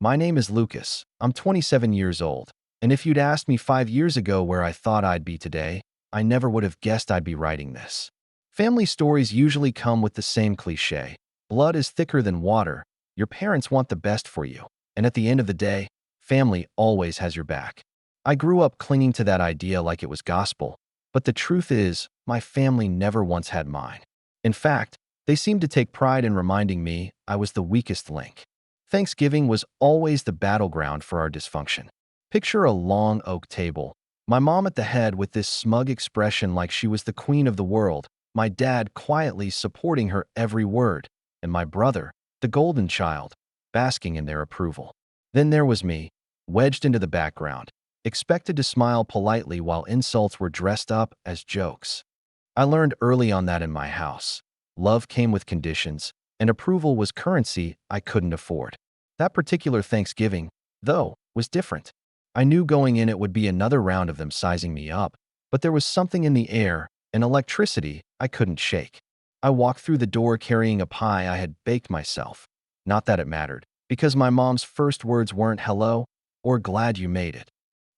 My name is Lucas. I'm 27 years old. And if you'd asked me 5 years ago where I thought I'd be today, I never would have guessed I'd be writing this. Family stories usually come with the same cliche. Blood is thicker than water. Your parents want the best for you. And at the end of the day, family always has your back. I grew up clinging to that idea like it was gospel. But the truth is, my family never once had mine. In fact, they seemed to take pride in reminding me I was the weakest link. Thanksgiving was always the battleground for our dysfunction. Picture a long oak table. My mom at the head with this smug expression like she was the queen of the world, my dad quietly supporting her every word, and my brother, the golden child, basking in their approval. Then there was me, wedged into the background, expected to smile politely while insults were dressed up as jokes. I learned early on that in my house, love came with conditions, and approval was currency I couldn't afford. That particular Thanksgiving, though, was different. I knew going in it would be another round of them sizing me up, but there was something in the air, an electricity I couldn't shake. I walked through the door carrying a pie I had baked myself. Not that it mattered, because my mom's first words weren't hello or glad you made it.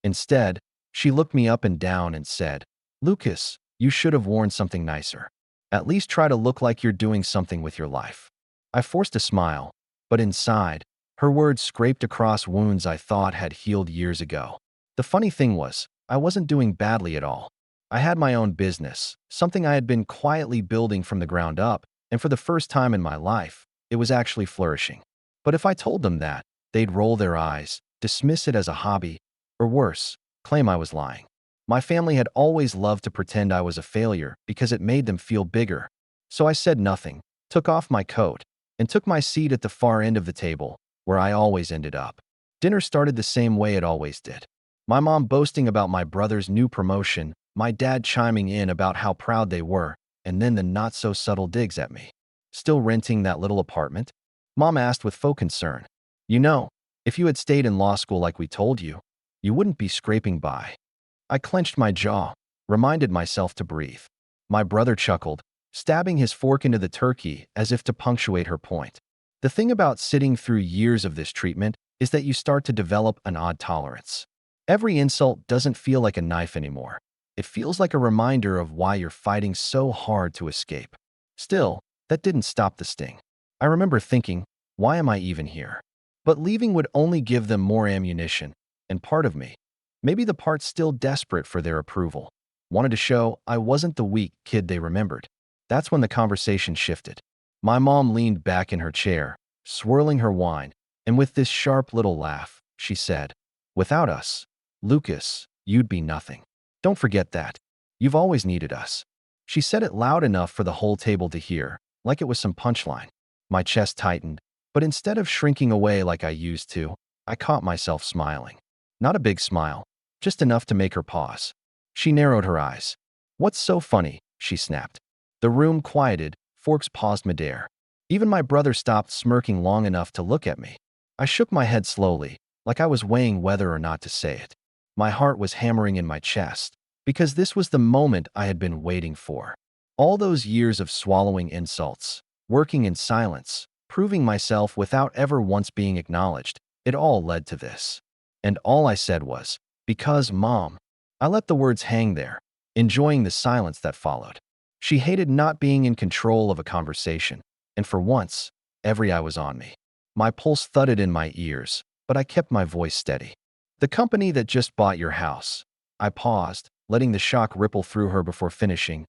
Instead, she looked me up and down and said, "Lucas, you should have worn something nicer. At least try to look like you're doing something with your life." I forced a smile, but inside, her words scraped across wounds I thought had healed years ago. The funny thing was, I wasn't doing badly at all. I had my own business, something I had been quietly building from the ground up, and for the first time in my life, it was actually flourishing. But if I told them that, they'd roll their eyes, dismiss it as a hobby, or worse, claim I was lying. My family had always loved to pretend I was a failure because it made them feel bigger. So I said nothing, took off my coat, and took my seat at the far end of the table, where I always ended up. Dinner started the same way it always did. My mom boasting about my brother's new promotion, my dad chiming in about how proud they were, and then the not-so-subtle digs at me. "Still renting that little apartment?" Mom asked with faux concern. "You know, if you had stayed in law school like we told you, you wouldn't be scraping by." I clenched my jaw, reminded myself to breathe. My brother chuckled, stabbing his fork into the turkey as if to punctuate her point. The thing about sitting through years of this treatment is that you start to develop an odd tolerance. Every insult doesn't feel like a knife anymore. It feels like a reminder of why you're fighting so hard to escape. Still, that didn't stop the sting. I remember thinking, why am I even here? But leaving would only give them more ammunition, and part of me, maybe the part still desperate for their approval, wanted to show I wasn't the weak kid they remembered. That's when the conversation shifted. My mom leaned back in her chair, swirling her wine, and with this sharp little laugh, she said, "Without us, Lucas, you'd be nothing. Don't forget that. You've always needed us." She said it loud enough for the whole table to hear, like it was some punchline. My chest tightened, but instead of shrinking away like I used to, I caught myself smiling. Not a big smile, just enough to make her pause. She narrowed her eyes. "What's so funny?" she snapped. The room quieted, forks paused midair. Even my brother stopped smirking long enough to look at me. I shook my head slowly, like I was weighing whether or not to say it. My heart was hammering in my chest, because this was the moment I had been waiting for. All those years of swallowing insults, working in silence, proving myself without ever once being acknowledged, it all led to this. And all I said was, "Because, Mom." I let the words hang there, enjoying the silence that followed. She hated not being in control of a conversation, and for once, every eye was on me. My pulse thudded in my ears, but I kept my voice steady. "The company that just bought your house," I paused, letting the shock ripple through her before finishing,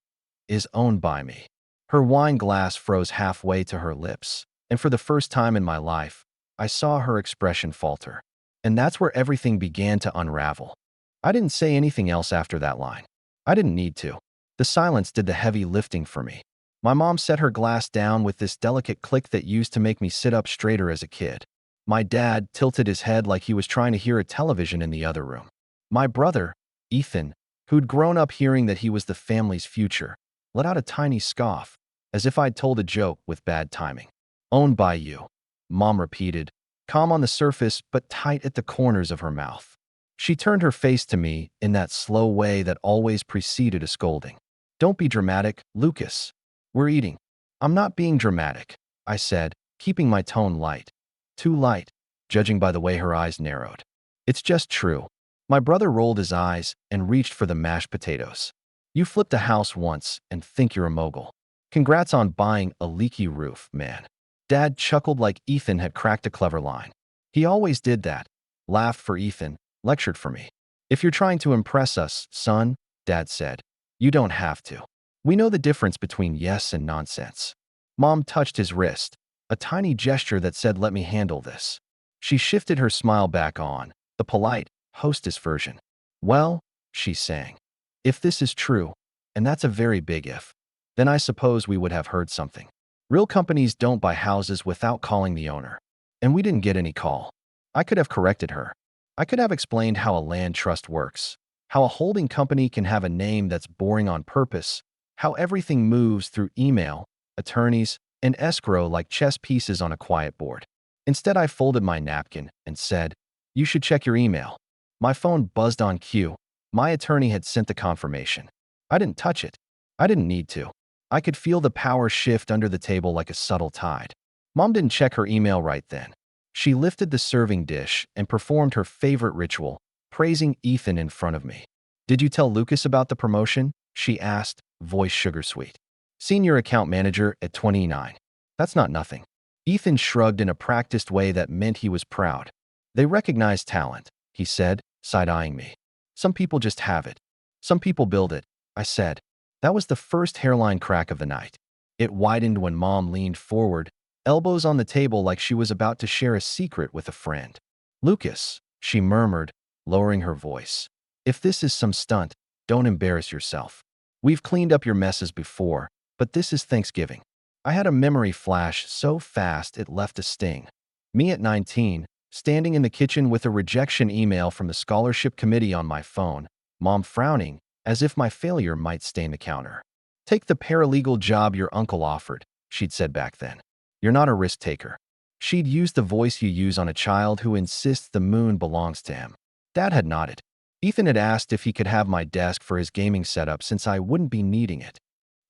"is owned by me." Her wine glass froze halfway to her lips, and for the first time in my life, I saw her expression falter. And that's where everything began to unravel. I didn't say anything else after that line. I didn't need to. The silence did the heavy lifting for me. My mom set her glass down with this delicate click that used to make me sit up straighter as a kid. My dad tilted his head like he was trying to hear a television in the other room. My brother, Ethan, who'd grown up hearing that he was the family's future, let out a tiny scoff, as if I'd told a joke with bad timing. "Owned by you," Mom repeated, calm on the surface but tight at the corners of her mouth. She turned her face to me in that slow way that always preceded a scolding. "Don't be dramatic, Lucas. We're eating." "I'm not being dramatic," I said, keeping my tone light. Too light. judging by the way her eyes narrowed. It's just true. My brother rolled his eyes and reached for the mashed potatoes. You flipped a house once and think you're a mogul. Congrats on buying a leaky roof, man. Dad chuckled like Ethan had cracked a clever line. He always did that. Laughed for Ethan, lectured for me. If you're trying to impress us, son, Dad said, you don't have to. We know the difference between yes and nonsense. Mom touched his wrist, a tiny gesture that said, let me handle this. She shifted her smile back on, the polite, hostess version. Well, she sang, if this is true, and that's a very big if, then I suppose we would have heard something. Real companies don't buy houses without calling the owner. And we didn't get any call. I could have corrected her. I could have explained how a land trust works, how a holding company can have a name that's boring on purpose, how everything moves through email, attorneys, and escrow like chess pieces on a quiet board. Instead, I folded my napkin and said, you should check your email. My phone buzzed on cue. My attorney had sent the confirmation. I didn't touch it. I didn't need to. I could feel the power shift under the table like a subtle tide. Mom didn't check her email right then. She lifted the serving dish and performed her favorite ritual, praising Ethan in front of me. Did you tell Lucas about the promotion? She asked, voice sugar sweet. Senior account manager at 29. That's not nothing. Ethan shrugged in a practiced way that meant he was proud. They recognize talent, he said, side-eyeing me. Some people just have it. Some people build it, I said. That was the first hairline crack of the night. It widened when Mom leaned forward, elbows on the table like she was about to share a secret with a friend. Lucas, she murmured, lowering her voice. If this is some stunt, don't embarrass yourself. We've cleaned up your messes before, but this is Thanksgiving. I had a memory flash so fast it left a sting. Me at 19, standing in the kitchen with a rejection email from the scholarship committee on my phone, Mom frowning, as if my failure might stain the counter. Take the paralegal job your uncle offered, she'd said back then. You're not a risk taker. She'd used the voice you use on a child who insists the moon belongs to him. Dad had nodded. Ethan had asked if he could have my desk for his gaming setup since I wouldn't be needing it.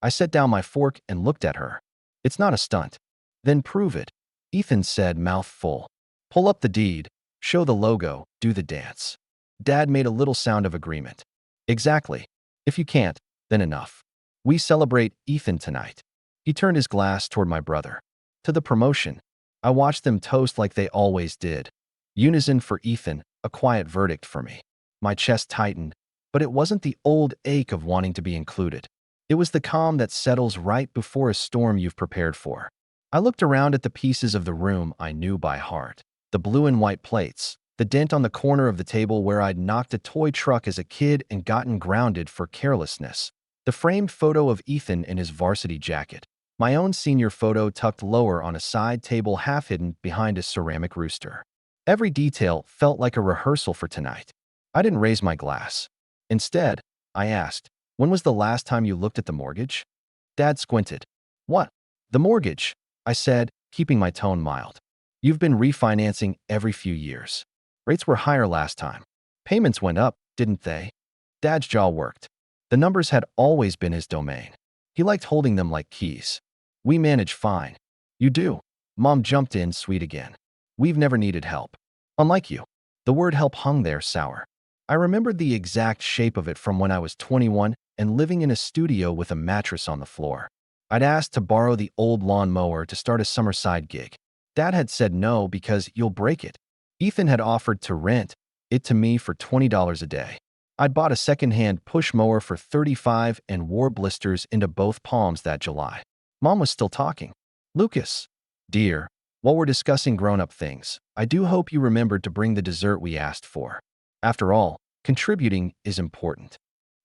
I set down my fork and looked at her. It's not a stunt. Then prove it, Ethan said, mouth full. Pull up the deed, show the logo, do the dance. Dad made a little sound of agreement. Exactly. If you can't, then enough. We celebrate Ethan tonight. He turned his glass toward my brother. To the promotion. I watched them toast like they always did. Unison for Ethan, a quiet verdict for me. My chest tightened, but it wasn't the old ache of wanting to be included. It was the calm that settles right before a storm you've prepared for. I looked around at the pieces of the room I knew by heart. The blue and white plates, the dent on the corner of the table where I'd knocked a toy truck as a kid and gotten grounded for carelessness, the framed photo of Ethan in his varsity jacket, my own senior photo tucked lower on a side table half hidden behind a ceramic rooster. Every detail felt like a rehearsal for tonight. I didn't raise my glass. Instead, I asked, when was the last time you looked at the mortgage? Dad squinted. What? The mortgage, I said, keeping my tone mild. You've been refinancing every few years. Rates were higher last time. Payments went up, didn't they? Dad's jaw worked. The numbers had always been his domain. He liked holding them like keys. We manage fine. You do. Mom jumped in, sweet again. We've never needed help. Unlike you. The word help hung there sour. I remembered the exact shape of it from when I was 21 and living in a studio with a mattress on the floor. I'd asked to borrow the old lawn mower to start a summer side gig. Dad had said no because you'll break it. Ethan had offered to rent it to me for $20 a day. I'd bought a second-hand push mower for $35 and wore blisters into both palms that July. Mom was still talking. Lucas, dear, while we're discussing grown-up things, I do hope you remembered to bring the dessert we asked for. After all, contributing is important.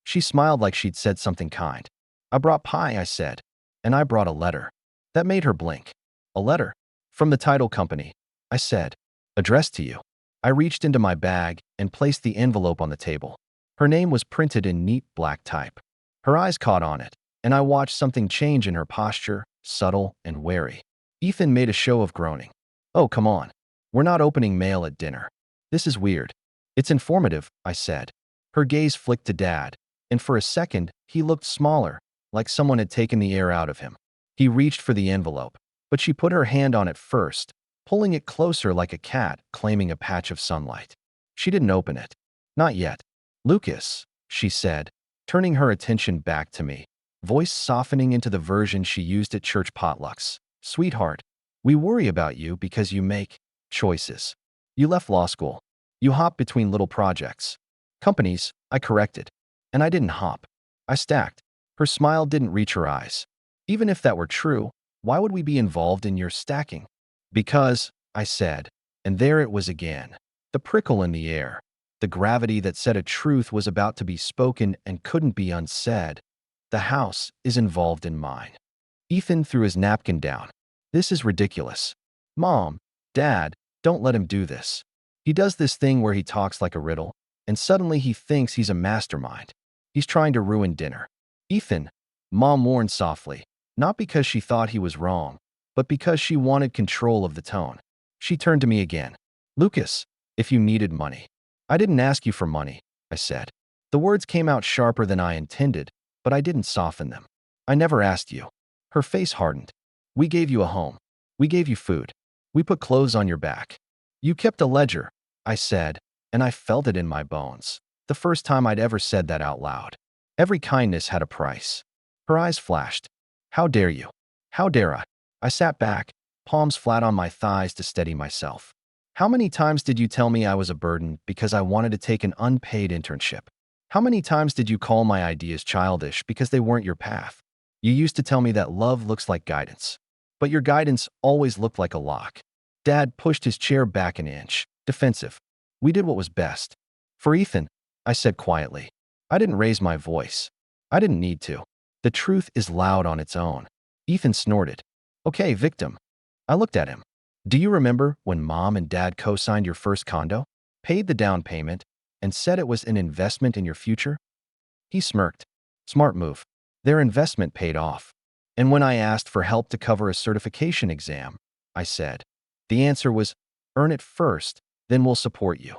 She smiled like she'd said something kind. I brought pie, I said, and I brought a letter. That made her blink. A letter? From the title company, I said. Addressed to you. I reached into my bag and placed the envelope on the table. Her name was printed in neat black type. Her eyes caught on it, and I watched something change in her posture, subtle and wary. Ethan made a show of groaning. Oh, come on. We're not opening mail at dinner. This is weird. It's informative, I said. Her gaze flicked to Dad, and for a second, he looked smaller, like someone had taken the air out of him. He reached for the envelope, but she put her hand on it first, pulling it closer like a cat claiming a patch of sunlight. She didn't open it. Not yet. Lucas, she said, turning her attention back to me, voice softening into the version she used at church potlucks. Sweetheart, we worry about you because you make choices. You left law school. You hop between little projects. Companies, I corrected. And I didn't hop. I stacked. Her smile didn't reach her eyes. Even if that were true, why would we be involved in your stacking? Because, I said, and there it was again. The prickle in the air. The gravity that said a truth was about to be spoken and couldn't be unsaid. The house is involved in mine. Ethan threw his napkin down. This is ridiculous. Mom, Dad, don't let him do this. He does this thing where he talks like a riddle, and suddenly he thinks he's a mastermind. He's trying to ruin dinner. Ethan, Mom warned softly, not because she thought he was wrong, but because she wanted control of the tone. She turned to me again. Lucas, if you needed money. I didn't ask you for money, I said. The words came out sharper than I intended, but I didn't soften them. I never asked you. Her face hardened. We gave you a home. We gave you food. We put clothes on your back. You kept a ledger, I said, and I felt it in my bones. The first time I'd ever said that out loud. Every kindness had a price. Her eyes flashed. How dare you? How dare I? I sat back, palms flat on my thighs to steady myself. How many times did you tell me I was a burden because I wanted to take an unpaid internship? How many times did you call my ideas childish because they weren't your path? You used to tell me that love looks like guidance. But your guidance always looked like a lock. Dad pushed his chair back an inch, defensive. We did what was best. For Ethan, I said quietly. I didn't raise my voice. I didn't need to. The truth is loud on its own. Ethan snorted. Okay, victim. I looked at him. Do you remember when Mom and Dad co-signed your first condo, paid the down payment, and said it was an investment in your future? He smirked. Smart move. Their investment paid off. And when I asked for help to cover a certification exam, I said, the answer was, earn it first, then we'll support you.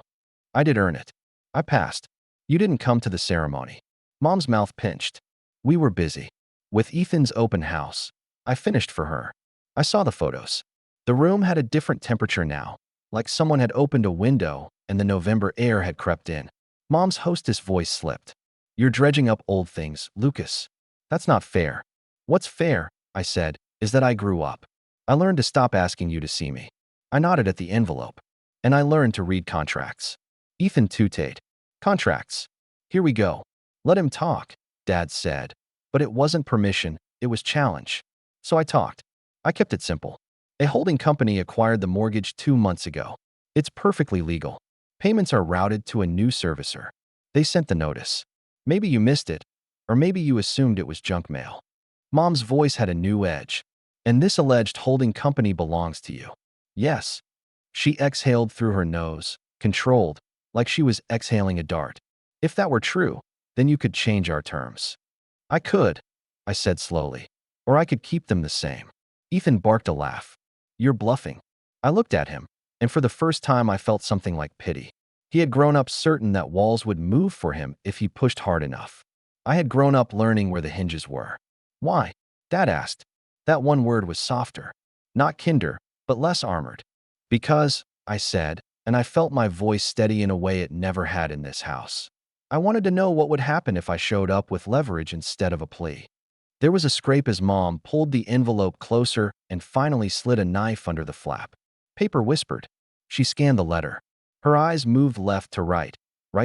I did earn it. I passed. You didn't come to the ceremony. Mom's mouth pinched. We were busy. With Ethan's open house, I finished for her. I saw the photos. The room had a different temperature now, like someone had opened a window and the November air had crept in. Mom's hostess voice slipped. You're dredging up old things, Lucas. That's not fair. What's fair, I said, is that I grew up. I learned to stop asking you to see me. I nodded at the envelope. And I learned to read contracts. Ethan tooted. Contracts. Here we go. Let him talk, Dad said. But it wasn't permission, it was challenge. So I talked. I kept it simple. A holding company acquired the mortgage 2 months ago. It's perfectly legal. Payments are routed to a new servicer. They sent the notice. Maybe you missed it, or maybe you assumed it was junk mail. Mom's voice had a new edge. And this alleged holding company belongs to you. Yes. She exhaled through her nose, controlled, like she was exhaling a dart. If that were true, then you could change our terms. I could, I said slowly. Or I could keep them the same. Ethan barked a laugh. You're bluffing. I looked at him, and for the first time I felt something like pity. He had grown up certain that walls would move for him if he pushed hard enough. I had grown up learning where the hinges were. Why? Dad asked. That one word was softer. Not kinder, but less armored. Because, I said, and I felt my voice steady in a way it never had in this house. I wanted to know what would happen if I showed up with leverage instead of a plea. There was a scrape as Mom pulled the envelope closer and finally slid a knife under the flap. Paper whispered. She scanned the letter. Her eyes moved left to right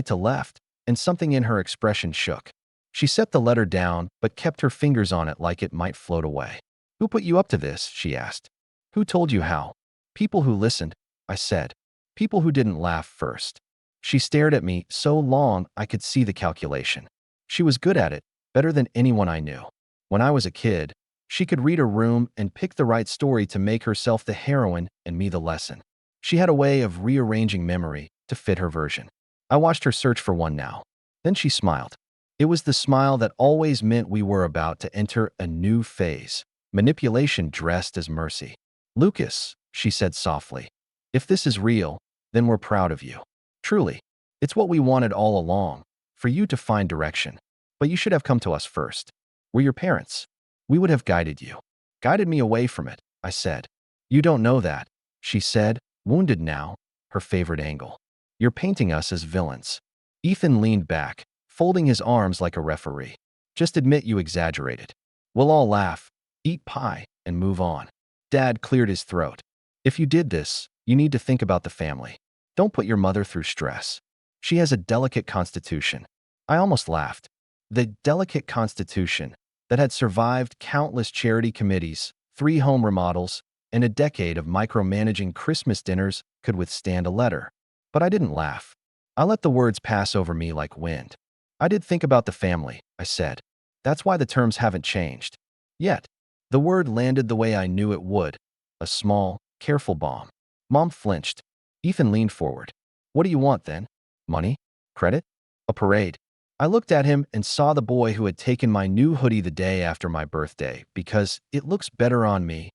to left, and something in her expression shook. She set the letter down, but kept her fingers on it like it might float away. Who put you up to this? She asked. Who told you how? People who listened, I said. People who didn't laugh first. She stared at me so long I could see the calculation. She was good at it, better than anyone I knew. When I was a kid, she could read a room and pick the right story to make herself the heroine and me the lesson. She had a way of rearranging memory to fit her version. I watched her search for one now. Then she smiled. It was the smile that always meant we were about to enter a new phase. Manipulation dressed as mercy. Lucas, she said softly, if this is real, then we're proud of you. Truly. It's what we wanted all along, for you to find direction. But you should have come to us first. We're your parents. We would have guided you. Guided me away from it, I said. You don't know that. she said, wounded now, her favorite angle. You're painting us as villains. Ethan leaned back, folding his arms like a referee. Just admit you exaggerated. We'll all laugh, eat pie, and move on. Dad cleared his throat. If you did this, you need to think about the family. Don't put your mother through stress. She has a delicate constitution. I almost laughed. The delicate constitution that had survived countless charity committees, 3 home remodels, and a decade of micromanaging Christmas dinners could withstand a letter. But I didn't laugh. I let the words pass over me like wind. I did think about the family, I said. That's why the terms haven't changed. Yet, the word landed the way I knew it would. A small, careful bomb. Mom flinched. Ethan leaned forward. What do you want then? Money? Credit? A parade? I looked at him and saw the boy who had taken my new hoodie the day after my birthday because it looks better on me.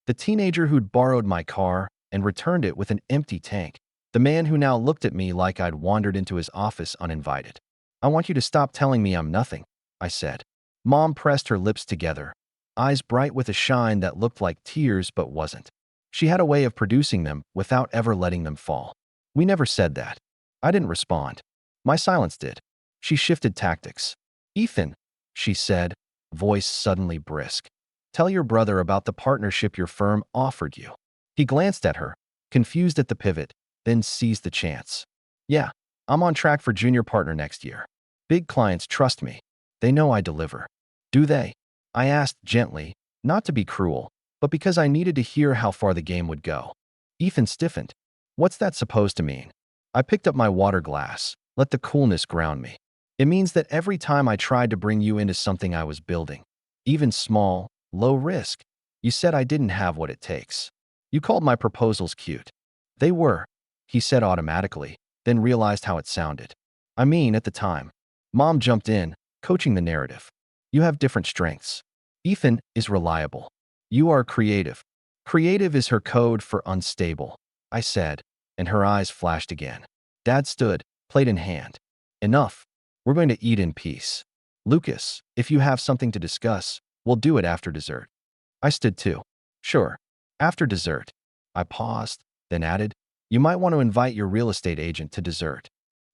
The teenager who'd borrowed my car and returned it with an empty tank. The man who now looked at me like I'd wandered into his office uninvited. I want you to stop telling me I'm nothing, I said. Mom pressed her lips together, eyes bright with a shine that looked like tears but wasn't. She had a way of producing them without ever letting them fall. We never said that. I didn't respond. My silence did. She shifted tactics. Ethan, she said, voice suddenly brisk. Tell your brother about the partnership your firm offered you. He glanced at her, confused at the pivot, then seized the chance. Yeah, I'm on track for junior partner next year. Big clients trust me. They know I deliver. Do they? I asked gently, not to be cruel, but because I needed to hear how far the game would go. Ethan stiffened. What's that supposed to mean? I picked up my water glass, let the coolness ground me. It means that every time I tried to bring you into something I was building, even small, low risk, you said I didn't have what it takes. You called my proposals cute. They were, he said automatically, then realized how it sounded. I mean, at the time. Mom jumped in, coaching the narrative. You have different strengths. Ethan is reliable. You are creative. Creative is her code for unstable, I said, and her eyes flashed again. Dad stood, plate in hand. Enough. We're going to eat in peace. Lucas, if you have something to discuss, we'll do it after dessert. I stood too. Sure. After dessert. I paused, then added, you might want to invite your real estate agent to dessert.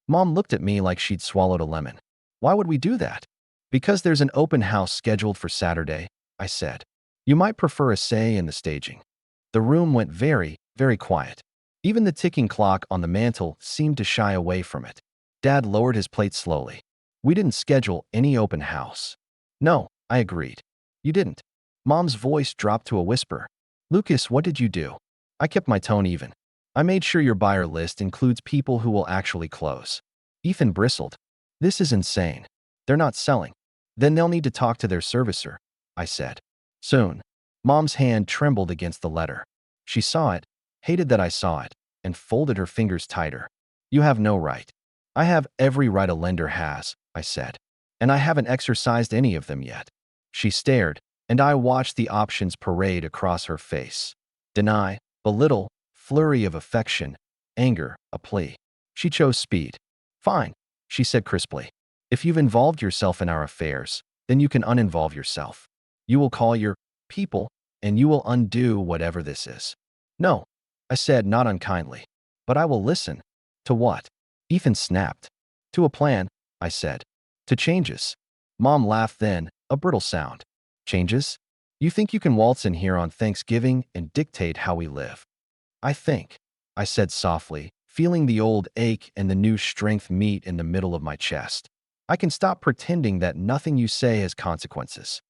Mom looked at me like she'd swallowed a lemon. Why would we do that? Because there's an open house scheduled for Saturday, I said. You might prefer a say in the staging. The room went very, very quiet. Even the ticking clock on the mantel seemed to shy away from it. Dad lowered his plate slowly. We didn't schedule any open house. No, I agreed. You didn't. Mom's voice dropped to a whisper. Lucas, what did you do? I kept my tone even. I made sure your buyer list includes people who will actually close. Ethan bristled. This is insane. They're not selling. Then they'll need to talk to their servicer, I said. Soon. Mom's hand trembled against the letter. She saw it, hated that I saw it, and folded her fingers tighter. You have no right. I have every right a lender has, I said. And I haven't exercised any of them yet. She stared, and I watched the options parade across her face. Deny, belittle, flurry of affection, anger, a plea. She chose speed. Fine, she said crisply. If you've involved yourself in our affairs, then you can uninvolve yourself. You will call your people, and you will undo whatever this is. No, I said not unkindly. But I will listen. To what? Ethan snapped. To a plan, I said. To changes. Mom laughed then, a brittle sound. Changes? You think you can waltz in here on Thanksgiving and dictate how we live? I think, I said softly, feeling the old ache and the new strength meet in the middle of my chest. I can stop pretending that nothing you say has consequences.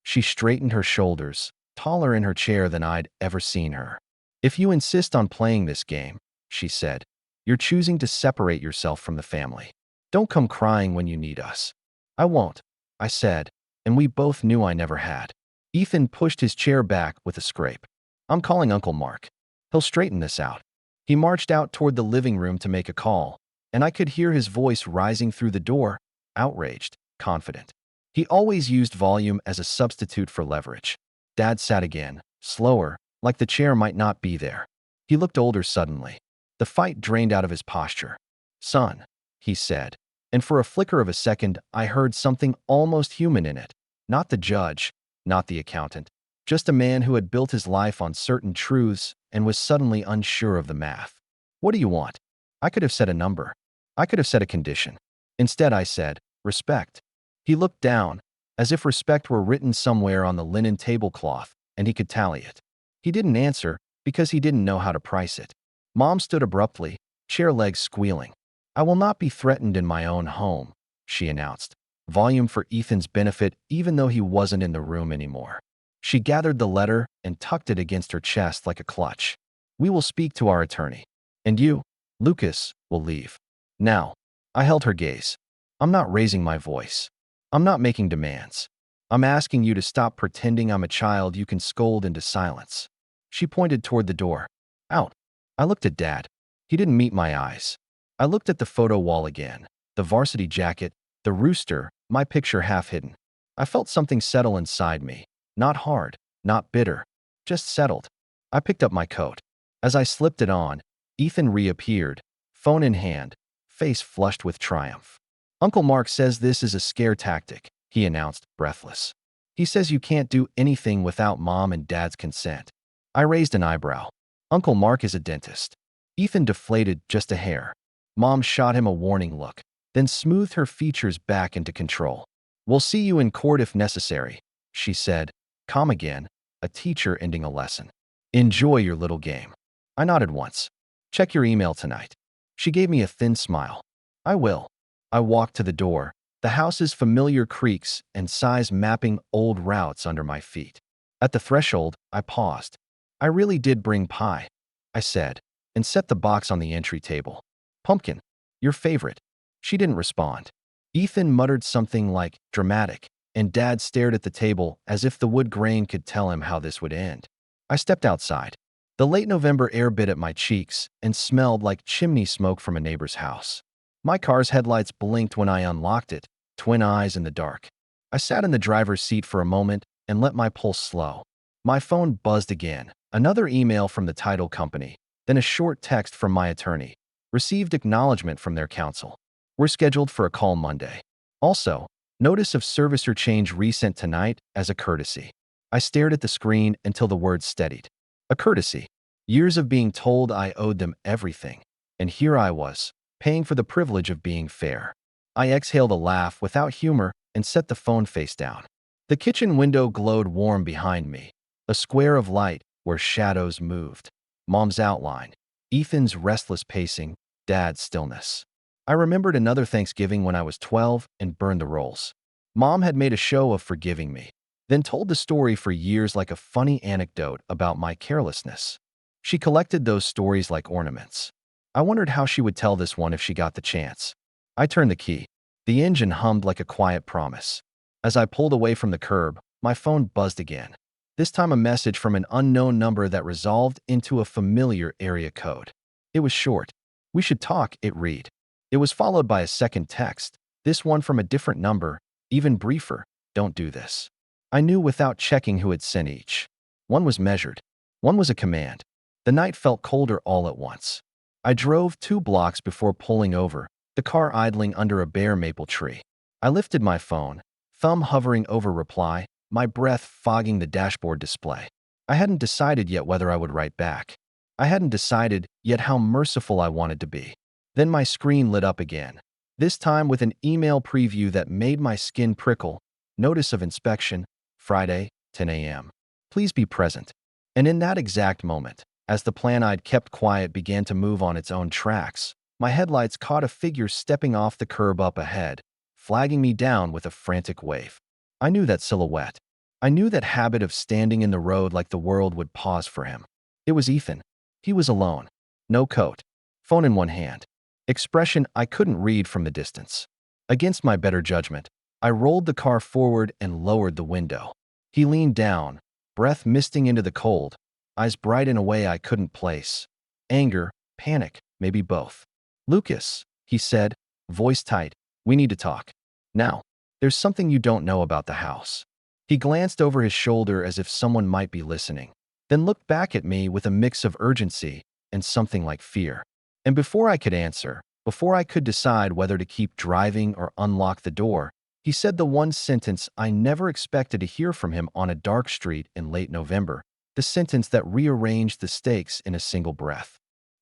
She straightened her shoulders, taller in her chair than I'd ever seen her. If you insist on playing this game, she said, you're choosing to separate yourself from the family. Don't come crying when you need us. I won't, I said, and we both knew I never had. Ethan pushed his chair back with a scrape. I'm calling Uncle Mark. He'll straighten this out. He marched out toward the living room to make a call, and I could hear his voice rising through the door, outraged, confident. He always used volume as a substitute for leverage. Dad sat again, slower, like the chair might not be there. He looked older suddenly. The fight drained out of his posture. Son, he said, and for a flicker of a second, I heard something almost human in it. Not the judge, not the accountant, just a man who had built his life on certain truths and was suddenly unsure of the math. What do you want? I could have said a number. I could have said a condition. Instead, I said, respect. He looked down, as if respect were written somewhere on the linen tablecloth, and he could tally it. He didn't answer because he didn't know how to price it. Mom stood abruptly, chair legs squealing. I will not be threatened in my own home, she announced, volume for Ethan's benefit even though he wasn't in the room anymore. She gathered the letter and tucked it against her chest like a clutch. We will speak to our attorney. And you, Lucas, will leave. Now. I held her gaze. I'm not raising my voice. I'm not making demands. I'm asking you to stop pretending I'm a child you can scold into silence. She pointed toward the door. Out. I looked at Dad. He didn't meet my eyes. I looked at the photo wall again. The varsity jacket, the rooster, my picture half hidden. I felt something settle inside me. Not hard, not bitter, just settled. I picked up my coat. As I slipped it on, Ethan reappeared, phone in hand, face flushed with triumph. Uncle Mark says this is a scare tactic, he announced, breathless. He says you can't do anything without Mom and Dad's consent. I raised an eyebrow. Uncle Mark is a dentist. Ethan deflated just a hair. Mom shot him a warning look, then smoothed her features back into control. We'll see you in court if necessary, she said, calm again, a teacher ending a lesson. Enjoy your little game. I nodded once. Check your email tonight. She gave me a thin smile. I will. I walked to the door, the house's familiar creaks and sighs mapping old routes under my feet. At the threshold, I paused. I really did bring pie, I said, and set the box on the entry table. Pumpkin, your favorite. She didn't respond. Ethan muttered something like, dramatic, and Dad stared at the table as if the wood grain could tell him how this would end. I stepped outside. The late November air bit at my cheeks and smelled like chimney smoke from a neighbor's house. My car's headlights blinked when I unlocked it, twin eyes in the dark. I sat in the driver's seat for a moment and let my pulse slow. My phone buzzed again, another email from the title company, then a short text from my attorney. Received acknowledgement from their counsel. We're scheduled for a call Monday. Also, notice of servicer change resent tonight as a courtesy. I stared at the screen until the words steadied. A courtesy. Years of being told I owed them everything. And here I was, paying for the privilege of being fair. I exhaled a laugh without humor and set the phone face down. The kitchen window glowed warm behind me, a square of light where shadows moved. Mom's outline, Ethan's restless pacing, Dad's stillness. I remembered another Thanksgiving when I was 12 and burned the rolls. Mom had made a show of forgiving me, then told the story for years like a funny anecdote about my carelessness. She collected those stories like ornaments. I wondered how she would tell this one if she got the chance. I turned the key. The engine hummed like a quiet promise. As I pulled away from the curb, my phone buzzed again. This time a message from an unknown number that resolved into a familiar area code. It was short. We should talk, it read. It was followed by a second text, this one from a different number, even briefer. Don't do this. I knew without checking who had sent each. One was measured. One was a command. The night felt colder all at once. I drove 2 blocks before pulling over, the car idling under a bare maple tree. I lifted my phone, thumb hovering over reply, my breath fogging the dashboard display. I hadn't decided yet whether I would write back. I hadn't decided yet how merciful I wanted to be. Then my screen lit up again, this time with an email preview that made my skin prickle. Notice of inspection, Friday, 10 a.m. Please be present. And in that exact moment, as the plan I'd kept quiet began to move on its own tracks, my headlights caught a figure stepping off the curb up ahead, flagging me down with a frantic wave. I knew that silhouette. I knew that habit of standing in the road like the world would pause for him. It was Ethan. He was alone. No coat. Phone in one hand. Expression I couldn't read from the distance. Against my better judgment, I rolled the car forward and lowered the window. He leaned down, breath misting into the cold, eyes bright in a way I couldn't place. Anger, panic, maybe both. Lucas, he said, voice tight, we need to talk. Now, there's something you don't know about the house. He glanced over his shoulder as if someone might be listening, then looked back at me with a mix of urgency and something like fear. And before I could answer, before I could decide whether to keep driving or unlock the door, he said the one sentence I never expected to hear from him on a dark street in late November. the sentence that rearranged the stakes in a single breath.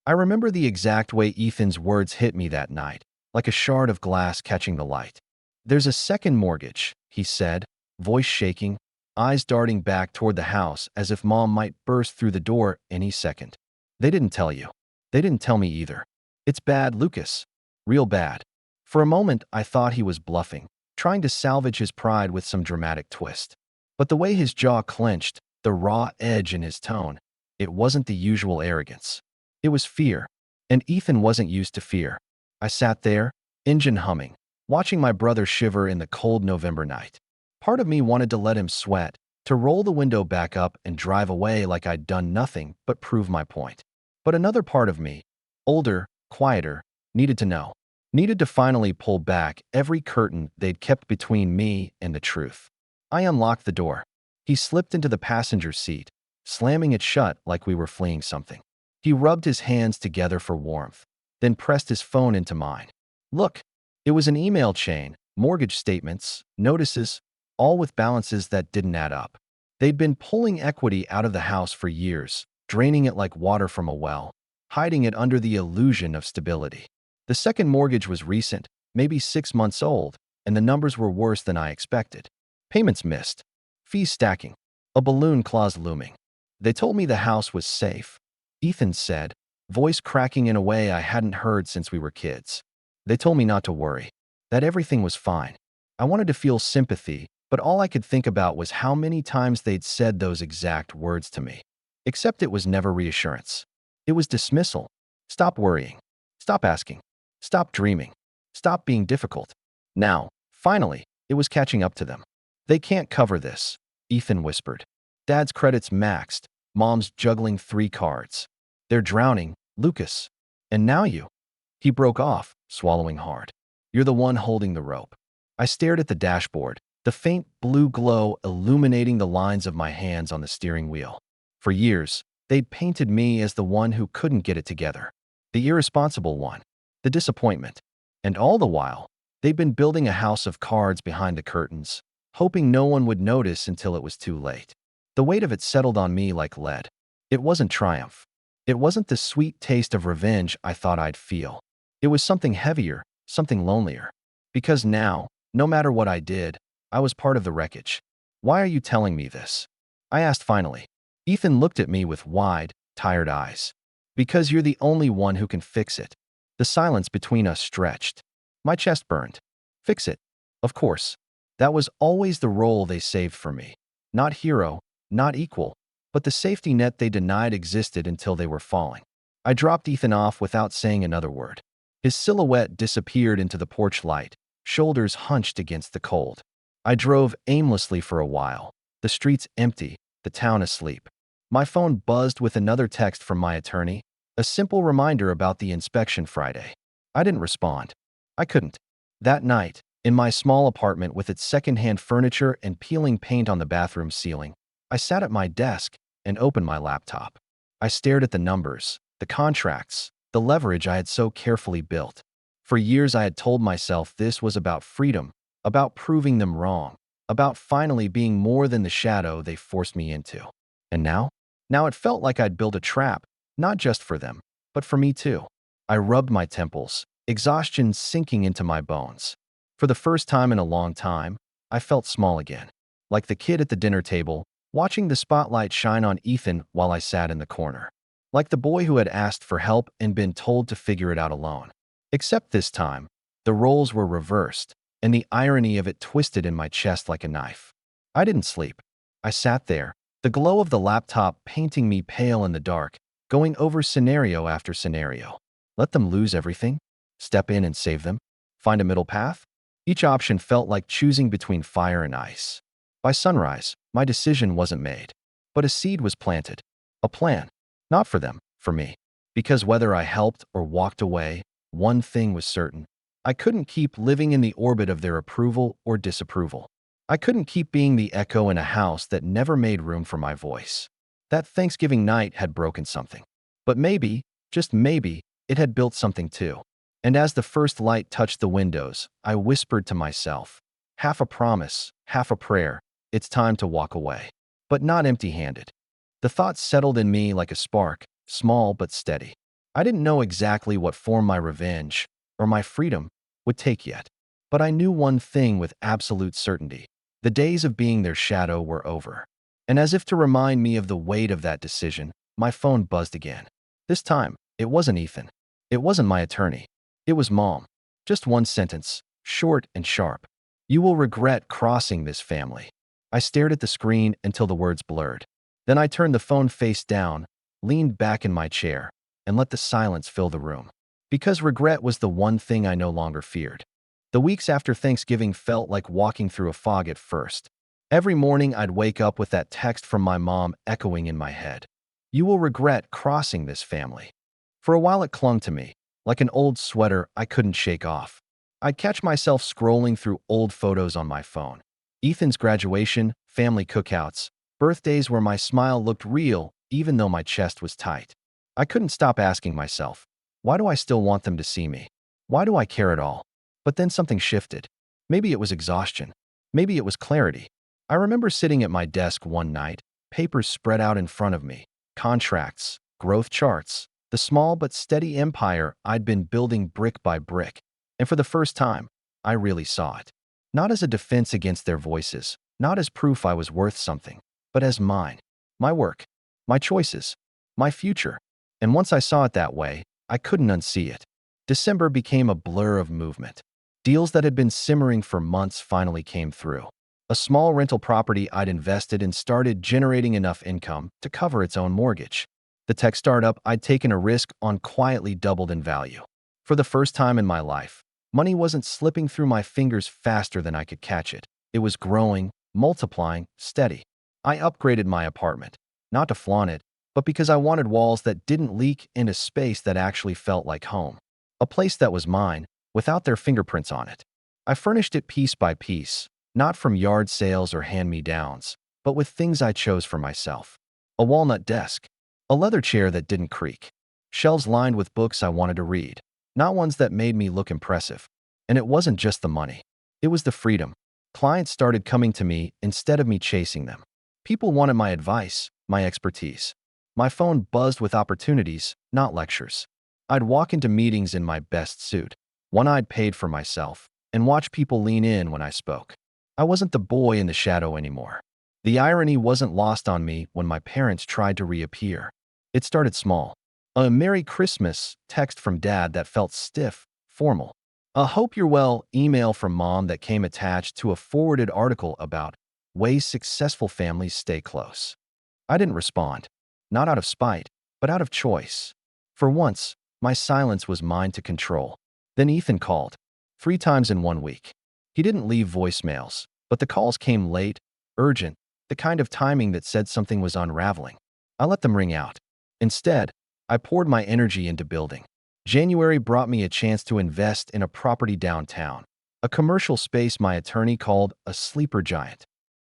I remember the exact way Ethan's words hit me that night, like a shard of glass catching the light. "There's a second mortgage," he said, voice shaking, eyes darting back toward the house as if Mom might burst through the door any second. "They didn't tell you." "They didn't tell me either." "It's bad, Lucas. Real bad." For a moment, I thought he was bluffing, trying to salvage his pride with some dramatic twist. But the way his jaw clenched, the raw edge in his tone, it wasn't the usual arrogance. It was fear. And Ethan wasn't used to fear. I sat there, engine humming, watching my brother shiver in the cold November night. Part of me wanted to let him sweat, to roll the window back up and drive away like I'd done nothing but prove my point. But another part of me, older, quieter, needed to know. Needed to finally pull back every curtain they'd kept between me and the truth. I unlocked the door. He slipped into the passenger seat, slamming it shut like we were fleeing something. He rubbed his hands together for warmth, then pressed his phone into mine. Look, it was an email chain, mortgage statements, notices, all with balances that didn't add up. They'd been pulling equity out of the house for years, draining it like water from a well, hiding it under the illusion of stability. The second mortgage was recent, maybe 6 months old, and the numbers were worse than I expected. Payments missed, fees stacking, a balloon clause looming. They told me the house was safe, Ethan said, voice cracking in a way I hadn't heard since we were kids. They told me not to worry, that everything was fine. I wanted to feel sympathy, but all I could think about was how many times they'd said those exact words to me. Except it was never reassurance. It was dismissal. Stop worrying. Stop asking. Stop dreaming. Stop being difficult. Now, finally, it was catching up to them. "They can't cover this," Ethan whispered. "Dad's credit's maxed. Mom's juggling 3 cards. They're drowning, Lucas. And now you." He broke off, swallowing hard. "You're the one holding the rope." I stared at the dashboard, the faint blue glow illuminating the lines of my hands on the steering wheel. For years, they'd painted me as the one who couldn't get it together, the irresponsible one, the disappointment. And all the while, they'd been building a house of cards behind the curtains, hoping no one would notice until it was too late. The weight of it settled on me like lead. It wasn't triumph. It wasn't the sweet taste of revenge I thought I'd feel. It was something heavier, something lonelier. Because now, no matter what I did, I was part of the wreckage. "Why are you telling me this?" I asked finally. Ethan looked at me with wide, tired eyes. "Because you're the only one who can fix it." The silence between us stretched. My chest burned. Fix it. Of course. That was always the role they saved for me. Not hero, not equal, but the safety net they denied existed until they were falling. I dropped Ethan off without saying another word. His silhouette disappeared into the porch light, shoulders hunched against the cold. I drove aimlessly for a while, the streets empty, the town asleep. My phone buzzed with another text from my attorney, a simple reminder about the inspection Friday. I didn't respond. I couldn't. That night, in my small apartment with its secondhand furniture and peeling paint on the bathroom ceiling, I sat at my desk and opened my laptop. I stared at the numbers, the contracts, the leverage I had so carefully built. For years I had told myself this was about freedom, about proving them wrong, about finally being more than the shadow they forced me into. And now? Now it felt like I'd built a trap, not just for them, but for me too. I rubbed my temples, exhaustion sinking into my bones. For the first time in a long time, I felt small again, like the kid at the dinner table, watching the spotlight shine on Ethan while I sat in the corner. Like the boy who had asked for help and been told to figure it out alone. Except this time, the roles were reversed, and the irony of it twisted in my chest like a knife. I didn't sleep. I sat there, the glow of the laptop painting me pale in the dark, going over scenario after scenario. Let them lose everything? Step in and save them? Find a middle path? Each option felt like choosing between fire and ice. By sunrise, my decision wasn't made. But a seed was planted. A plan. Not for them, for me. Because whether I helped or walked away, one thing was certain. I couldn't keep living in the orbit of their approval or disapproval. I couldn't keep being the echo in a house that never made room for my voice. That Thanksgiving night had broken something. But maybe, just maybe, it had built something too. And as the first light touched the windows, I whispered to myself, half a promise, half a prayer, it's time to walk away. But not empty-handed. The thought settled in me like a spark, small but steady. I didn't know exactly what form my revenge, or my freedom, would take yet. But I knew one thing with absolute certainty. The days of being their shadow were over. And as if to remind me of the weight of that decision, my phone buzzed again. This time, it wasn't Ethan. It wasn't my attorney. It was Mom. Just one sentence, short and sharp. You will regret crossing this family. I stared at the screen until the words blurred. Then I turned the phone face down, leaned back in my chair, and let the silence fill the room. Because regret was the one thing I no longer feared. The weeks after Thanksgiving felt like walking through a fog at first. Every morning I'd wake up with that text from my mom echoing in my head. You will regret crossing this family. For a while it clung to me, like an old sweater I couldn't shake off. I'd catch myself scrolling through old photos on my phone. Ethan's graduation, family cookouts, birthdays where my smile looked real even though my chest was tight. I couldn't stop asking myself, why do I still want them to see me? Why do I care at all? But then something shifted. Maybe it was exhaustion. Maybe it was clarity. I remember sitting at my desk one night, papers spread out in front of me, contracts, growth charts, the small but steady empire I'd been building brick by brick. And for the first time, I really saw it. Not as a defense against their voices, not as proof I was worth something, but as mine. My work, my choices, my future. And once I saw it that way, I couldn't unsee it. December became a blur of movement. Deals that had been simmering for months finally came through. A small rental property I'd invested in started generating enough income to cover its own mortgage. The tech startup I'd taken a risk on quietly doubled in value. For the first time in my life, money wasn't slipping through my fingers faster than I could catch it. It was growing, multiplying, steady. I upgraded my apartment, not to flaunt it, but because I wanted walls that didn't leak into space that actually felt like home. A place that was mine, without their fingerprints on it. I furnished it piece by piece, not from yard sales or hand-me-downs, but with things I chose for myself. A walnut desk, a leather chair that didn't creak, shelves lined with books I wanted to read, not ones that made me look impressive. And it wasn't just the money. It was the freedom. Clients started coming to me instead of me chasing them. People wanted my advice, my expertise. My phone buzzed with opportunities, not lectures. I'd walk into meetings in my best suit, one I'd paid for myself, and watch people lean in when I spoke. I wasn't the boy in the shadow anymore. The irony wasn't lost on me when my parents tried to reappear. It started small. A Merry Christmas text from Dad that felt stiff, formal. A hope you're well email from Mom that came attached to a forwarded article about ways successful families stay close. I didn't respond, not out of spite, but out of choice. For once, my silence was mine to control. Then Ethan called, 3 times in 1 week. He didn't leave voicemails, but the calls came late, urgent, the kind of timing that said something was unraveling. I let them ring out. Instead, I poured my energy into building. January brought me a chance to invest in a property downtown, a commercial space my attorney called a sleeper giant.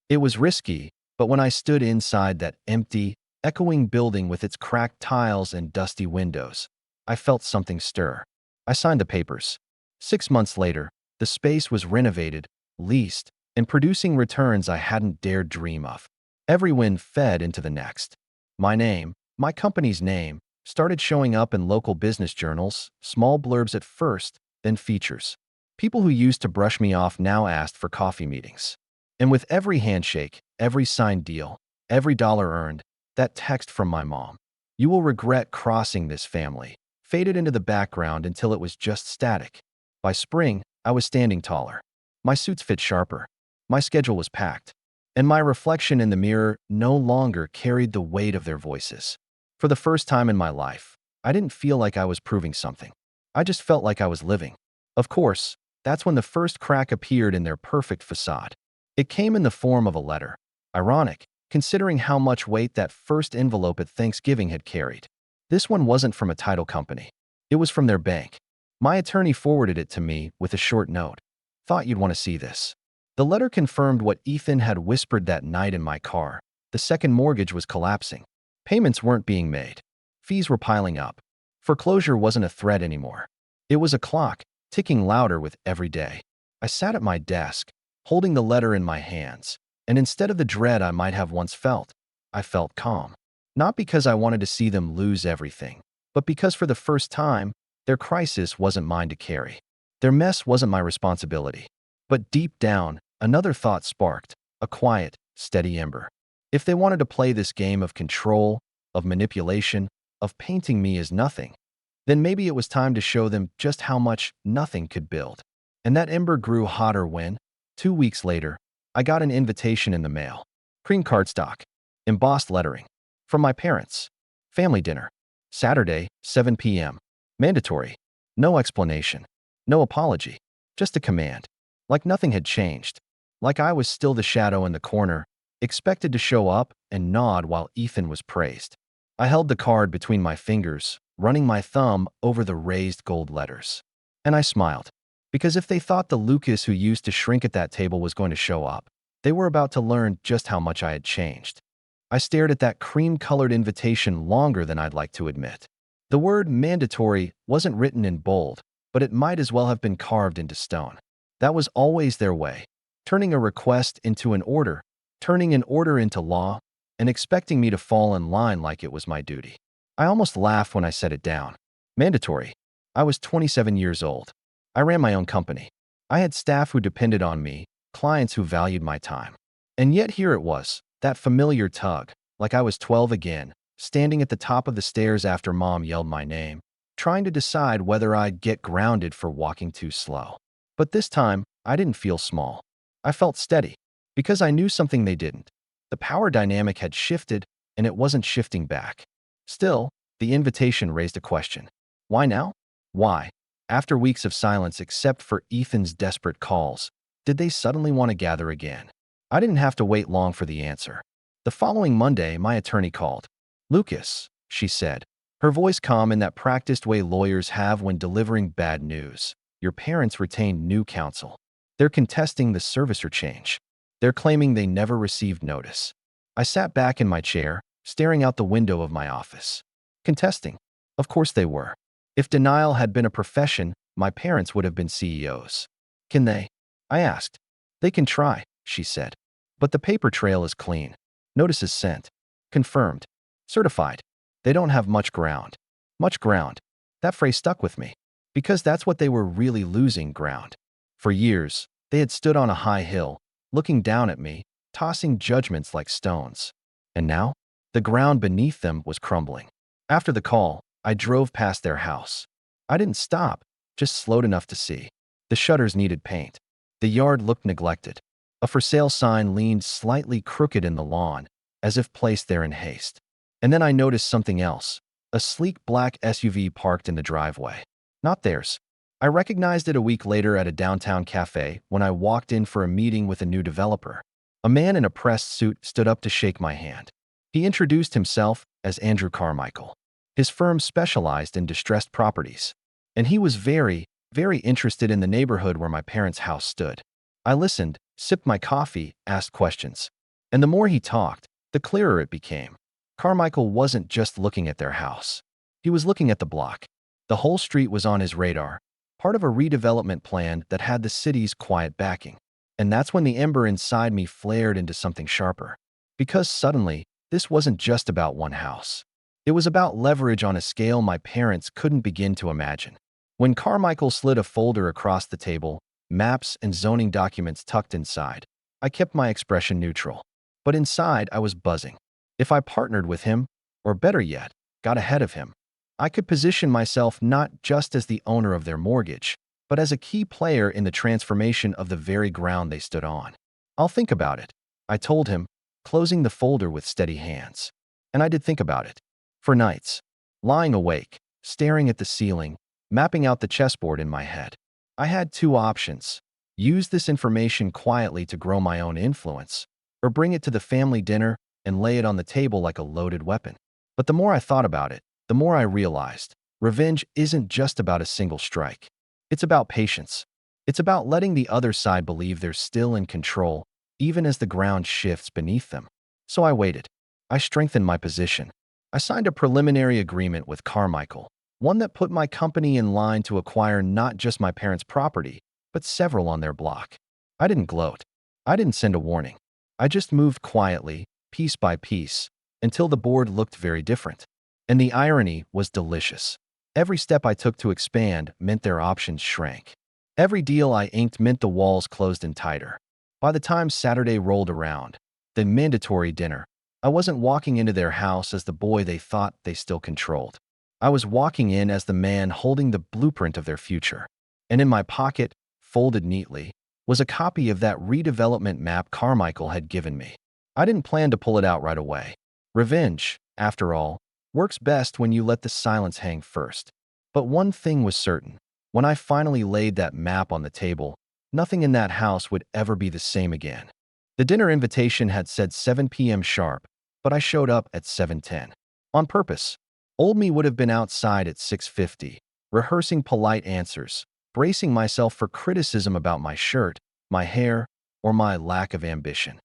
It was risky, but when I stood inside that empty, echoing building with its cracked tiles and dusty windows, I felt something stir. I signed the papers. 6 months later, the space was renovated, leased, and producing returns I hadn't dared dream of. Every win fed into the next. My name, my company's name, started showing up in local business journals, small blurbs at first, then features. People who used to brush me off now asked for coffee meetings. And with every handshake, every signed deal, every dollar earned, that text from my mom, "You will regret crossing this family," faded into the background until it was just static. By spring, I was standing taller. My suits fit sharper. My schedule was packed. And my reflection in the mirror no longer carried the weight of their voices. For the first time in my life, I didn't feel like I was proving something. I just felt like I was living. Of course, that's when the first crack appeared in their perfect facade. It came in the form of a letter. Ironic, considering how much weight that first envelope at Thanksgiving had carried. This one wasn't from a title company. It was from their bank. My attorney forwarded it to me with a short note. "Thought you'd want to see this." The letter confirmed what Ethan had whispered that night in my car. The second mortgage was collapsing. Payments weren't being made. Fees were piling up. Foreclosure wasn't a threat anymore. It was a clock, ticking louder with every day. I sat at my desk, holding the letter in my hands, and instead of the dread I might have once felt, I felt calm. Not because I wanted to see them lose everything, but because for the first time, their crisis wasn't mine to carry. Their mess wasn't my responsibility. But deep down, another thought sparked, a quiet, steady ember. If they wanted to play this game of control, of manipulation, of painting me as nothing, then maybe it was time to show them just how much nothing could build. And that ember grew hotter when, 2 weeks later, I got an invitation in the mail. Cream cardstock, embossed lettering. From my parents. Family dinner. Saturday, 7 p.m. Mandatory. No explanation. No apology. Just a command. Like nothing had changed. Like I was still the shadow in the corner, expected to show up and nod while Ethan was praised. I held the card between my fingers, running my thumb over the raised gold letters. And I smiled. Because if they thought the Lucas who used to shrink at that table was going to show up, they were about to learn just how much I had changed. I stared at that cream-colored invitation longer than I'd like to admit. The word mandatory wasn't written in bold, but it might as well have been carved into stone. That was always their way, turning a request into an order, turning an order into law, and expecting me to fall in line like it was my duty. I almost laughed when I set it down. Mandatory. I was 27 years old. I ran my own company. I had staff who depended on me, clients who valued my time. And yet here it was, that familiar tug, like I was 12 again, standing at the top of the stairs after Mom yelled my name, trying to decide whether I'd get grounded for walking too slow. But this time, I didn't feel small. I felt steady, because I knew something they didn't. The power dynamic had shifted, and it wasn't shifting back. Still, the invitation raised a question. Why now? Why, after weeks of silence except for Ethan's desperate calls, did they suddenly want to gather again? I didn't have to wait long for the answer. The following Monday, my attorney called. Lucas, she said, her voice calm in that practiced way lawyers have when delivering bad news. Your parents retained new counsel. They're contesting the servicer change. They're claiming they never received notice. I sat back in my chair, staring out the window of my office. Contesting? Of course they were. If denial had been a profession, my parents would have been CEOs. Can they? I asked. They can try, she said. But the paper trail is clean. Notices sent. Confirmed. Certified. They don't have much ground. Much ground. That phrase stuck with me. Because that's what they were really losing ground. For years, they had stood on a high hill, looking down at me, tossing judgments like stones. And now, the ground beneath them was crumbling. After the call, I drove past their house. I didn't stop, just slowed enough to see. The shutters needed paint. The yard looked neglected. A for sale sign leaned slightly crooked in the lawn, as if placed there in haste. And then I noticed something else, a sleek black SUV parked in the driveway. Not theirs. I recognized it a week later at a downtown cafe when I walked in for a meeting with a new developer. A man in a pressed suit stood up to shake my hand. He introduced himself as Andrew Carmichael. His firm specialized in distressed properties. And he was very, very interested in the neighborhood where my parents' house stood. I listened, sipped my coffee, asked questions. And the more he talked, the clearer it became. Carmichael wasn't just looking at their house. He was looking at the block. The whole street was on his radar, part of a redevelopment plan that had the city's quiet backing. And that's when the ember inside me flared into something sharper. Because suddenly, this wasn't just about one house. It was about leverage on a scale my parents couldn't begin to imagine. When Carmichael slid a folder across the table, maps and zoning documents tucked inside, I kept my expression neutral. But inside, I was buzzing. If I partnered with him, or better yet, got ahead of him, I could position myself not just as the owner of their mortgage, but as a key player in the transformation of the very ground they stood on. I'll think about it, I told him, closing the folder with steady hands. And I did think about it. For nights. Lying awake, staring at the ceiling, mapping out the chessboard in my head. I had two options. Use this information quietly to grow my own influence, or bring it to the family dinner and lay it on the table like a loaded weapon. But the more I thought about it, the more I realized, revenge isn't just about a single strike. It's about patience. It's about letting the other side believe they're still in control, even as the ground shifts beneath them. So I waited. I strengthened my position. I signed a preliminary agreement with Carmichael, one that put my company in line to acquire not just my parents' property, but several on their block. I didn't gloat. I didn't send a warning. I just moved quietly, piece by piece, until the board looked very different. And the irony was delicious. Every step I took to expand meant their options shrank. Every deal I inked meant the walls closed in tighter. By the time Saturday rolled around, the mandatory dinner, I wasn't walking into their house as the boy they thought they still controlled. I was walking in as the man holding the blueprint of their future. And in my pocket, folded neatly, was a copy of that redevelopment map Carmichael had given me. I didn't plan to pull it out right away. Revenge, after all, works best when you let the silence hang first. But one thing was certain. When I finally laid that map on the table, nothing in that house would ever be the same again. The dinner invitation had said 7 p.m. sharp, but I showed up at 7:10. On purpose. Old me would have been outside at 6:50, rehearsing polite answers, bracing myself for criticism about my shirt, my hair, or my lack of ambition.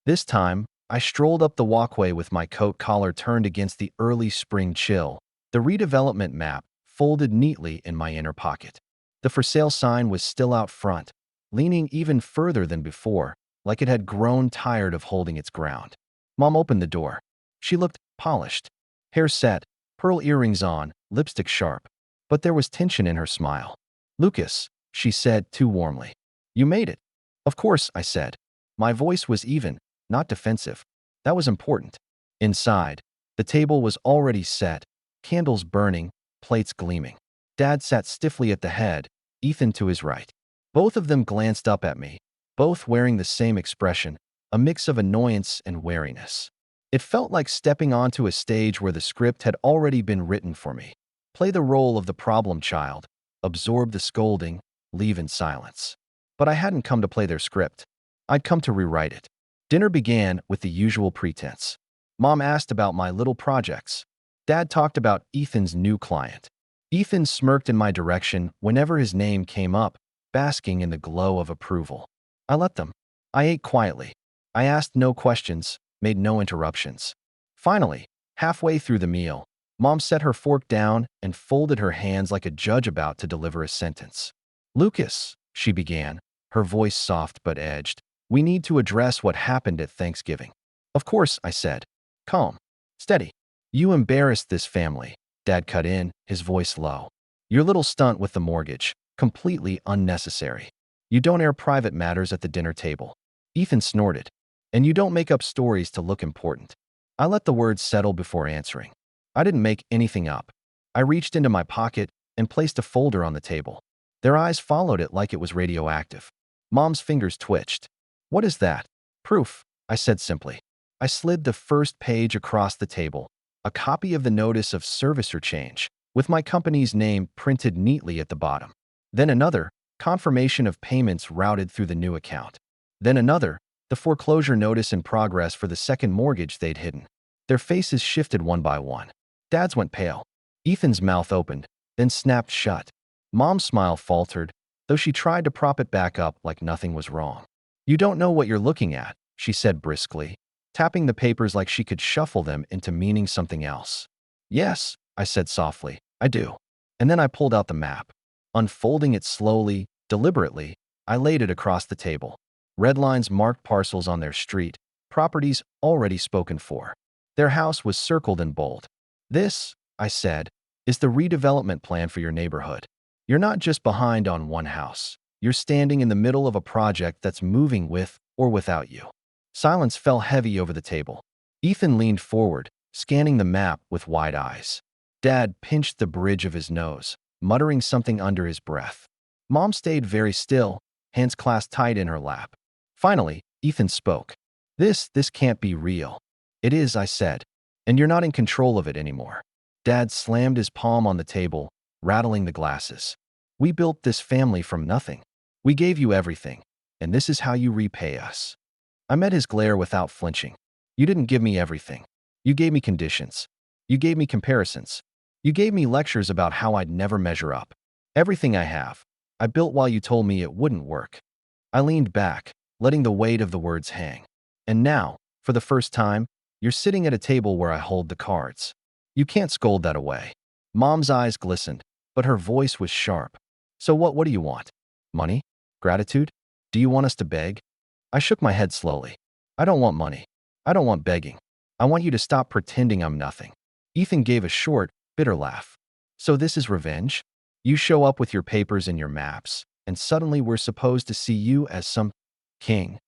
This time, I strolled up the walkway with my coat collar turned against the early spring chill, the redevelopment map folded neatly in my inner pocket. The for sale sign was still out front, leaning even further than before, like it had grown tired of holding its ground. Mom opened the door. She looked polished, hair set, pearl earrings on, lipstick sharp. But there was tension in her smile. "Lucas," she said too warmly. "You made it." "Of course," I said. My voice was even, not defensive. That was important. Inside, the table was already set, candles burning, plates gleaming. Dad sat stiffly at the head, Ethan to his right. Both of them glanced up at me, both wearing the same expression, a mix of annoyance and wariness. It felt like stepping onto a stage where the script had already been written for me. Play the role of the problem child, absorb the scolding, leave in silence. But I hadn't come to play their script. I'd come to rewrite it. Dinner began with the usual pretense. Mom asked about my little projects. Dad talked about Ethan's new client. Ethan smirked in my direction whenever his name came up, basking in the glow of approval. I let them. I ate quietly. I asked no questions, made no interruptions. Finally, halfway through the meal, Mom set her fork down and folded her hands like a judge about to deliver a sentence. "Lucas," she began, her voice soft but edged, "we need to address what happened at Thanksgiving." "Of course," I said. "Calm. Steady." "You embarrassed this family," Dad cut in, his voice low. "Your little stunt with the mortgage, completely unnecessary. You don't air private matters at the dinner table." Ethan snorted. "And you don't make up stories to look important." I let the words settle before answering. I didn't make anything up. I reached into my pocket and placed a folder on the table. Their eyes followed it like it was radioactive. Mom's fingers twitched. "What is that?" "Proof," I said simply. I slid the first page across the table, a copy of the notice of servicer change, with my company's name printed neatly at the bottom. Then another, confirmation of payments routed through the new account. Then another, the foreclosure notice in progress for the second mortgage they'd hidden. Their faces shifted one by one. Dad's went pale. Ethan's mouth opened, then snapped shut. Mom's smile faltered, though she tried to prop it back up like nothing was wrong. "You don't know what you're looking at," she said briskly, tapping the papers like she could shuffle them into meaning something else. "Yes," I said softly, "I do." And then I pulled out the map. Unfolding it slowly, deliberately, I laid it across the table. Red lines marked parcels on their street, properties already spoken for. Their house was circled in bold. "This," I said, "is the redevelopment plan for your neighborhood. You're not just behind on one house. You're standing in the middle of a project that's moving with or without you." Silence fell heavy over the table. Ethan leaned forward, scanning the map with wide eyes. Dad pinched the bridge of his nose, muttering something under his breath. Mom stayed very still, hands clasped tight in her lap. Finally, Ethan spoke. This can't be real." "It is," I said, "and you're not in control of it anymore." Dad slammed his palm on the table, rattling the glasses. "We built this family from nothing. We gave you everything, and this is how you repay us." I met his glare without flinching. "You didn't give me everything. You gave me conditions. You gave me comparisons. You gave me lectures about how I'd never measure up. Everything I have, I built while you told me it wouldn't work." I leaned back, letting the weight of the words hang. "And now, for the first time, you're sitting at a table where I hold the cards. You can't scold that away." Mom's eyes glistened, but her voice was sharp. "So what do you want? Money? Gratitude? Do you want us to beg?" I shook my head slowly. "I don't want money. I don't want begging. I want you to stop pretending I'm nothing." Ethan gave a short, bitter laugh. "So this is revenge? You show up with your papers and your maps, and suddenly we're supposed to see you as some king."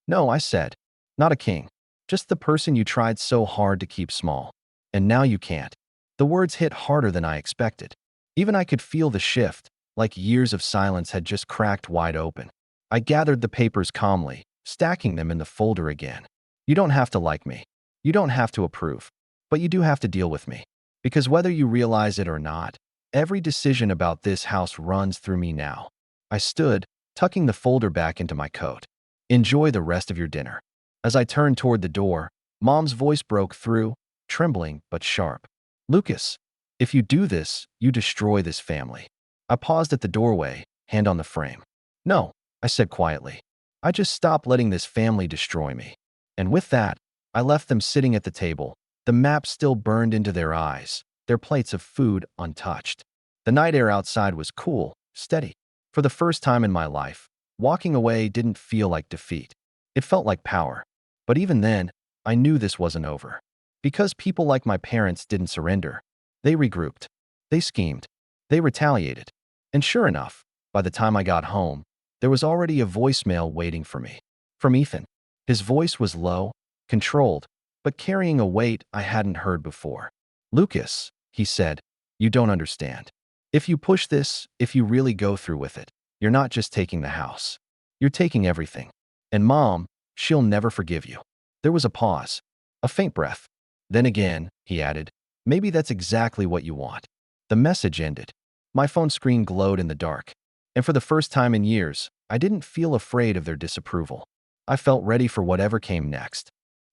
"No," I said. "Not a king. Just the person you tried so hard to keep small. And now you can't." The words hit harder than I expected. Even I could feel the shift, like years of silence had just cracked wide open. I gathered the papers calmly, stacking them in the folder again. "You don't have to like me. You don't have to approve. But you do have to deal with me. Because whether you realize it or not, every decision about this house runs through me now." I stood, tucking the folder back into my coat. "Enjoy the rest of your dinner." As I turned toward the door, Mom's voice broke through, trembling but sharp. "Lucas, if you do this, you destroy this family." I paused at the doorway, hand on the frame. "No," I said quietly. "I just stopped letting this family destroy me." And with that, I left them sitting at the table, the map still burned into their eyes, their plates of food untouched. The night air outside was cool, steady. For the first time in my life, walking away didn't feel like defeat. It felt like power. But even then, I knew this wasn't over. Because people like my parents didn't surrender. They regrouped. They schemed. They retaliated. And sure enough, by the time I got home, there was already a voicemail waiting for me. From Ethan. His voice was low, controlled, but carrying a weight I hadn't heard before. "Lucas," he said, "you don't understand. If you push this, if you really go through with it, you're not just taking the house. You're taking everything. And Mom, she'll never forgive you." There was a pause, a faint breath. "Then again," he added, "maybe that's exactly what you want." The message ended. My phone screen glowed in the dark. And for the first time in years, I didn't feel afraid of their disapproval. I felt ready for whatever came next.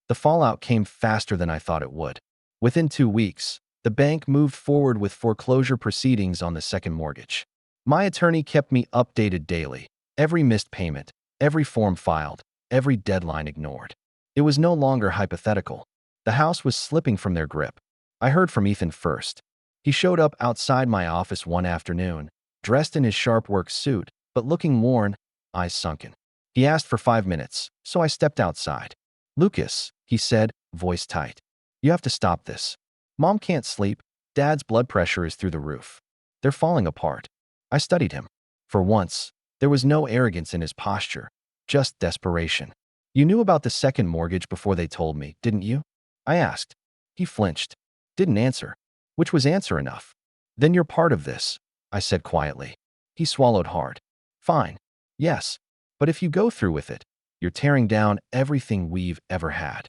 The fallout came faster than I thought it would. Within 2 weeks, the bank moved forward with foreclosure proceedings on the second mortgage. My attorney kept me updated daily. Every missed payment, every form filed, every deadline ignored. It was no longer hypothetical. The house was slipping from their grip. I heard from Ethan first. He showed up outside my office one afternoon, dressed in his sharp work suit, but looking worn, eyes sunken. He asked for 5 minutes, so I stepped outside. "Lucas," he said, voice tight, "you have to stop this. Mom can't sleep. Dad's blood pressure is through the roof. They're falling apart." I studied him. For once, there was no arrogance in his posture, just desperation. "You knew about the second mortgage before they told me, didn't you?" I asked. He flinched. Didn't answer. Which was answer enough. "Then you're part of this," I said quietly. He swallowed hard. "Fine. Yes. But if you go through with it, you're tearing down everything we've ever had."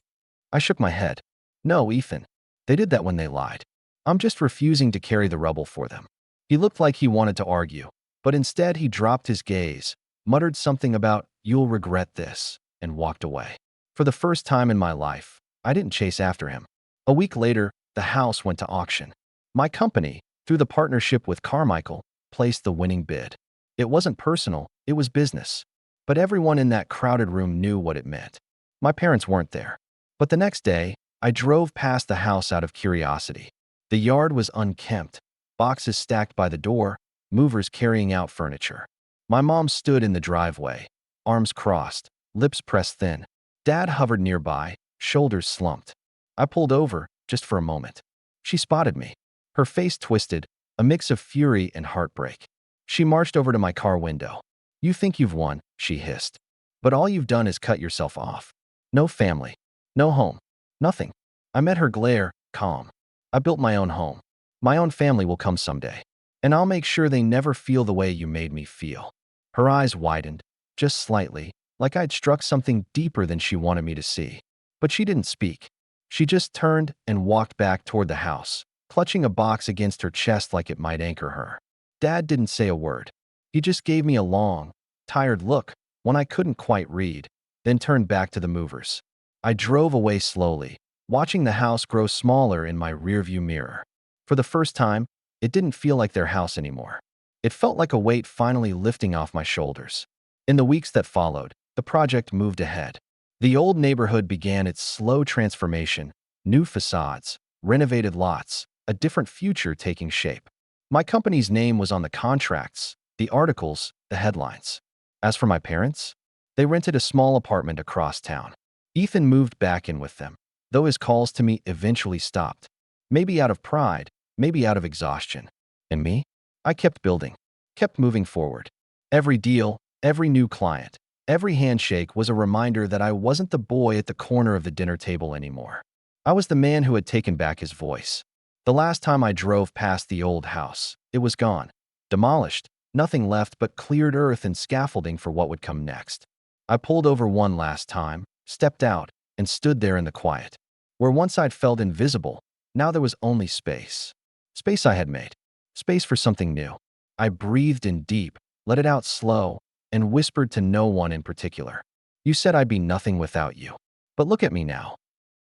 I shook my head. "No, Ethan. They did that when they lied. I'm just refusing to carry the rubble for them." He looked like he wanted to argue, but instead he dropped his gaze, muttered something about, "You'll regret this," and walked away. For the first time in my life, I didn't chase after him. A week later, the house went to auction. My company, through the partnership with Carmichael, placed the winning bid. It wasn't personal, it was business. But everyone in that crowded room knew what it meant. My parents weren't there. But the next day, I drove past the house out of curiosity. The yard was unkempt, boxes stacked by the door, movers carrying out furniture. My mom stood in the driveway, arms crossed, lips pressed thin. Dad hovered nearby, shoulders slumped. I pulled over, just for a moment. She spotted me. Her face twisted, a mix of fury and heartbreak. She marched over to my car window. "You think you've won," she hissed. "But all you've done is cut yourself off. No family. No home. Nothing." I met her glare, calm. "I built my own home. My own family will come someday. And I'll make sure they never feel the way you made me feel." Her eyes widened, just slightly, like I'd struck something deeper than she wanted me to see. But she didn't speak. She just turned and walked back toward the house, clutching a box against her chest like it might anchor her. Dad didn't say a word. He just gave me a long, tired look, one I couldn't quite read, then turned back to the movers. I drove away slowly, watching the house grow smaller in my rearview mirror. For the first time, it didn't feel like their house anymore. It felt like a weight finally lifting off my shoulders. In the weeks that followed, the project moved ahead. The old neighborhood began its slow transformation, new facades, renovated lots, a different future taking shape. My company's name was on the contracts, the articles, the headlines. As for my parents, they rented a small apartment across town. Ethan moved back in with them. though his calls to me eventually stopped. Maybe out of pride, maybe out of exhaustion. And me? I kept building, kept moving forward. Every deal, every new client, every handshake was a reminder that I wasn't the boy at the corner of the dinner table anymore. I was the man who had taken back his voice. The last time I drove past the old house, it was gone, demolished, nothing left but cleared earth and scaffolding for what would come next. I pulled over one last time, stepped out, and stood there in the quiet. Where once I'd felt invisible, now there was only space. Space I had made. Space for something new. I breathed in deep, let it out slow, and whispered to no one in particular. You said I'd be nothing without you. But look at me now.